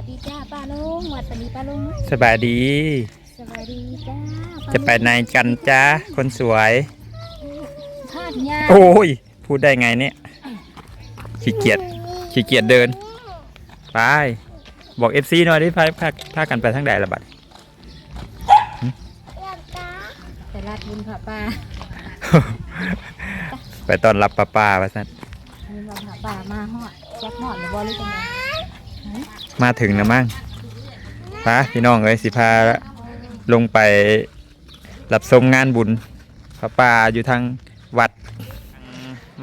สดีจ้าป้าลุงวัดปณีป้าลุงสบายดีสบายดีจ้าจะไปไหนกันจ้าคนสวยทอดยาโอ้ยพูดได้ไงเนี่ยขี้เกียจเดินไปบอก FC หน่อยดิพากันไปทั้งใดละบัดแต่ลาดบุญค่ะป้า ไปตอนรับป้าว่าซั่นมีมาค่ะป้ามาฮอดแจ็คฮอดหรือบอลหรือจังไงมาถึงนะมั่งป้าพี่น้องเอ้ยสิพาลงไปรับชมงานบุญป้าอยู่ทางวัด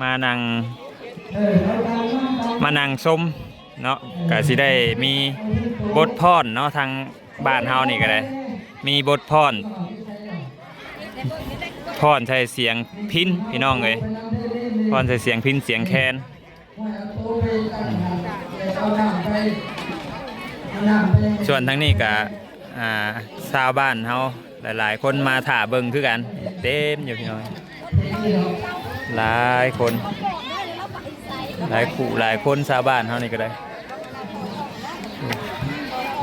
มานั่งชมเนาะก็สิได้มีบทพรเนาะทางบ้านเฮานี่ก็ได้มีบทพรใช้เสียงพิณพี่น้องเลยพรใช้เสียงพิณเสียงแคนส่วนทั้งนี้ก็ชาวบ้านเฮาหลายๆคนมาถ่าเบิ่งคือกันเต็มอยู่พี่น้องหลายคนหลายคนชาวบ้านเฮานี่ก็ได้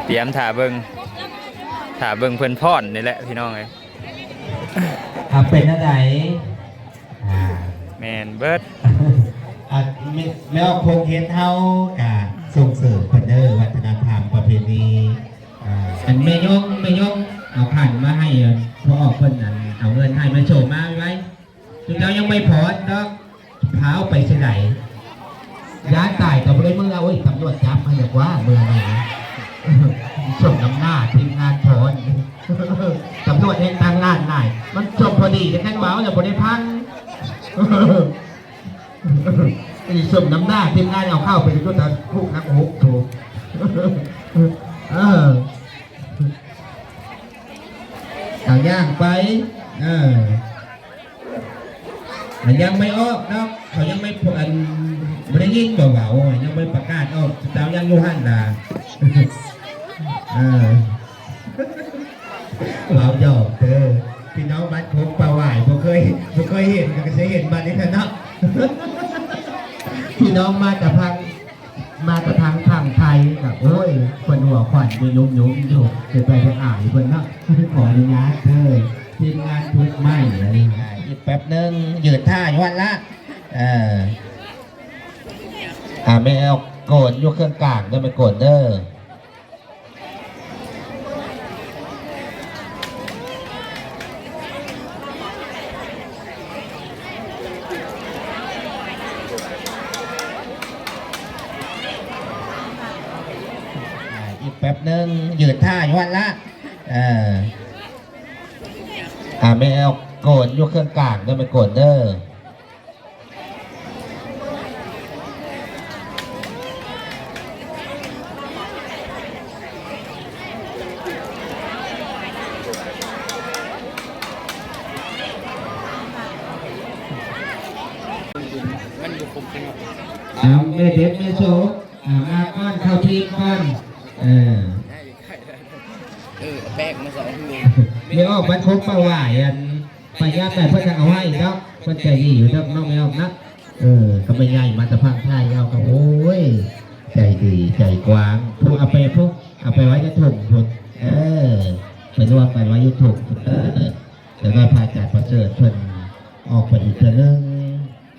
เตรียมถ่าเบิ่งเพิ่นพรนี่แหละพี่น้องเลยเป็นอะไรแมนเบิร์ดแล้วคงเห็นเท่ากับส่งเสริมคนเดอร์วัฒนธรรมประเพณีอันไม่ยกเอาผ่านมาให้พอออกคนนั้นเอาเงินให้มาโชว์มาไว้ถึงเรายังไม่พอเนาะเท้าไปเฉยย้ายตายกับเลยเมื่อโอ้ยตำรวจจับมาจากว่าเมื่อไหร่ส่งน้ำหน้าทีมงานถอนตำรวจเองทางงานไหนมันจบพอดีจะแค่ว้าวอย่าบริพันธ์ส่งน้ำหน้าทีมงานเอาเข้าไปด้วยกันพวกนักโหกถูกเอาย่างไปยังไม่ออกเนาะเขายังไม่ไม่ได้ยินเบาๆยังไม่ประกาศออกดาวยังยูฮันดาเราหยอกเธอพี่น้องบ้านคบปลาไหวบ่เคยเห็นก็เคยเห็นบ้านนี้เนาะพี่น้องมาจากทางไทยกับโอ้ยคนหัวขวัญมีนุ่มอยู่จะไปจะอ่านคนเนาะขออนุญาตเธอทีมงานทุกไม่อะไรอีกแป๊บนึงยืดท่าอยู่วันละไม่เอาโกนยกเครื่องกลางได้ไม่โกนเด้ออีกแป๊บนึงยืดท่าอยู่วันละไม่เอาโกนยกเครื่องกลางได้ไม่โกนเด้อไม่เด็ดไม่โชว์มาก้อนเข้าทีก้อนแบกมาสองมือไม่ออกมันครบปลาไหวปลาย่าแต่เพื่อนเอาไว้แล้วเพื่อนใจดีอยู่แล้วน้องไม่ออกนะก็ไม่ใหญ่มาแต่พังไทยเอาก็โอ้ยใจดีใจกว้างพวกเอาไปไว้จะถูกไปนวดไปไว้จะถูกแต่ก็พาจากประเสริฐเพื่อนออกไปอีกเรื่อง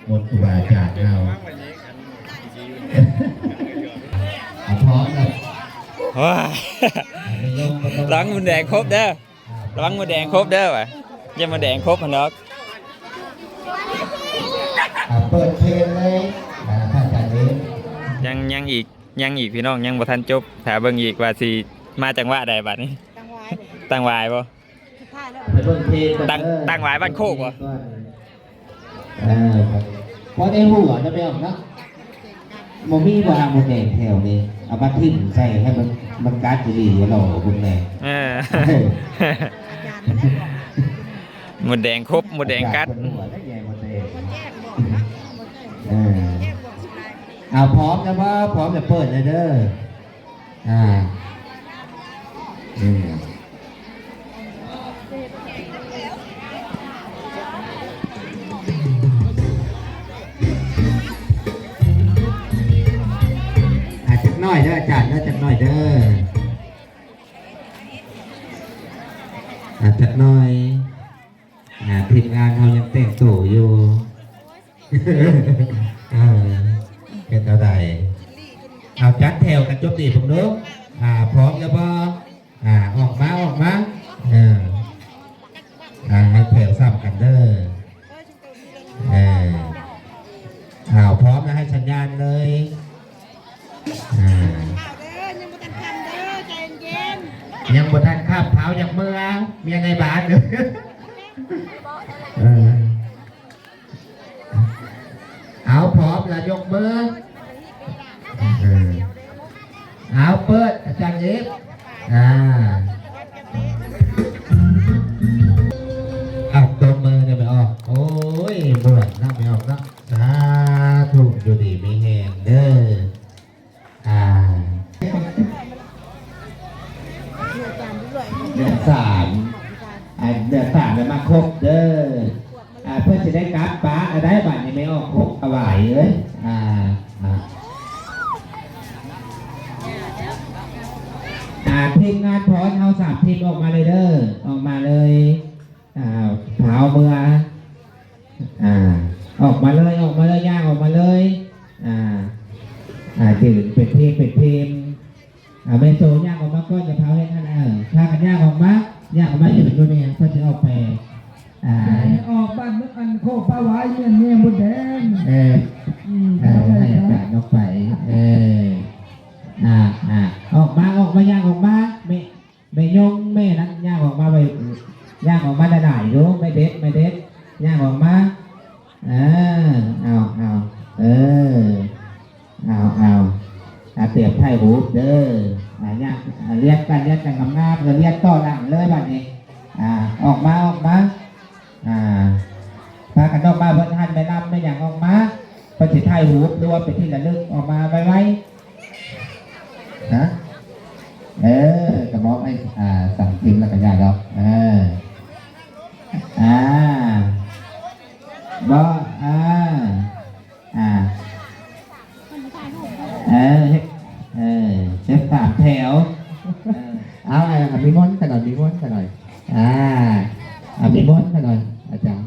บนครูบาอาจารย์เราพร้อมเลยล้างมือแดงครบเด้อล้างมือแดงครบเด้อวะยังมือแดงครบพันดอกเปิดเพลงเลยท่านอาจารย์ยังอีกพี่น้องยังบ่ทันจบถามเบิ่งอีกว่าสิมาจังหวะใดบัดนี้ตั้งวายบ่ตั้งวายบ้านโคกบ่พอได้หัวจะไปออกนะโมมี่วางบนแดงแถวนี้เอามาทิ้งใส่ให้มันการ์ดดีๆหล่อบนแดงหมดแดงครบหมดแดงกัดเอาพร้อมนะว่าพร้อมจะเปิดเลยเด้อน้อยเด้ออาจารย์เด้อจักหน่อยเด้อ จักหน่อยทีมงานเขายังแต่งตัวอยู่ เป็นเท่าไหร่เอาจัดแถวกันจบดีผมดูพร้อมแล้วบ่ออกมาให้แถวซ้ำกันเด้อพร้อมแล้วให้สัญญาณเลยยังบ่ทันข้ามเท้าจากเมื่อมียังไงบาทเอาพร้อมแล้วยกมือเอาเปิดอาจารย์เอฟเอาตัวมือเนี่ยไม่ออกโอ้ยบวชนั่งไม่ออกนะสาธุอยู่ดีมีแหงเด้อเดือนสามเลยมาครบเด้อเพื่อจะได้กราฟป้าได้บัตรนี่ไม่ออกครบเอาไหวเลยทีมงานพร้อมเอาสามทีมออกมาเลยเด้อออกมาเลยเท้ามือออกมาเลยย่างออกมาเลยจืดเป็นทีมเมโซย่างออกมาก็จะเท้าให้ท่านถ้ากันย่างออกมาอยู่ตัวนี้ก็จะออกไปออกบ้านนึกอันโคกปลาหวายเนี่ยบุญแดงให้อาจารย์ออกไปออกมาย่างออกมาไม่ยงไม่นั้นย่างออกมาไปย่างออกมาได้รู้ไม่เด็ดย่างออกมาเอาเตรียมไทยหูเด้อย่างเรียกกันงามๆเรียกต่อหลังเลยแบบนี้ออกมาพากันออกมาเพื่อนท่านไปรับไม่อย่างออกมาปฏิไทยหูรวมไปที่ระลึกออกมาไว้นะกระบอกไอ้สั่งทิ้งแล้วกันยากหรอกบ่เช็คสามแถวเอามีม้วนกันหน่อยมีม้วนกันหน่อยอาจารย์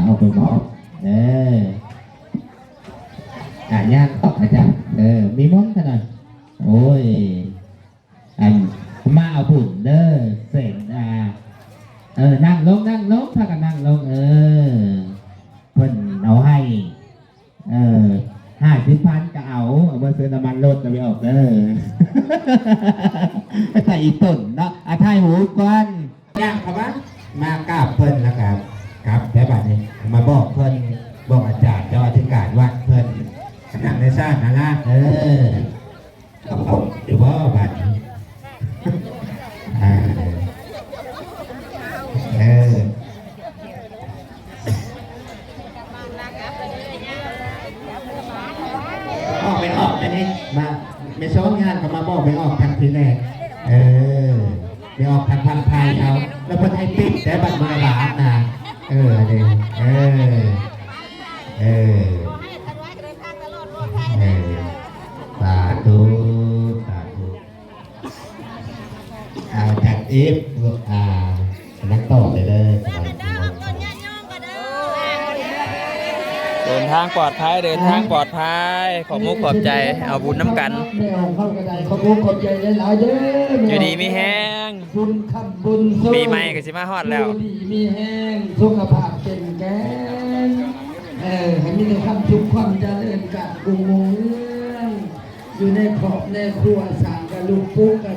เอาไปบอกย่างต่ออาจารย์มีม้วนกันหน่อยโอ้ยมาเอาผุ่นเด้อเสร็จนั่งลงพากันนั่งลงเพิ่นเอาให้50,000ก็เอาเมื่อซื้อน้ำมันรถจะไปออกเด้อใส่อีตุ่นเนาะไทยหูก้อนย่างครับมากราบเพิ่นนะครับครับแล้วบัดนี้มาบอกเพิ่นบอกอาจารย์เจ้าอธิการวัดเพิ่นขนาดในซ่านาราเดี๋ยวว่าบัดนี้ไม่ออกอันนี้มาไม่ซ้อมงานก็มาบอกไม่ออกทางทีแรกไม่ออกทางพันไทยเอาแล้วพันไทยปิดแต่บัตรมาหลานนะสาธุเอาจากอีฟนักต่อเลยเดินทางปลอดภัยขอบมุกขอบใจเอาบุญน้ำกันอยู่ดีมีแห้งปีใหม่ก็สิมาฮอดแล้วมีแห้งสุขภาพเก่งแก่ให้มีความสุขความเจริญกับกรุงเมืองอยู่ในครอบในครัวสร้างกับลูกปุ๊กกับ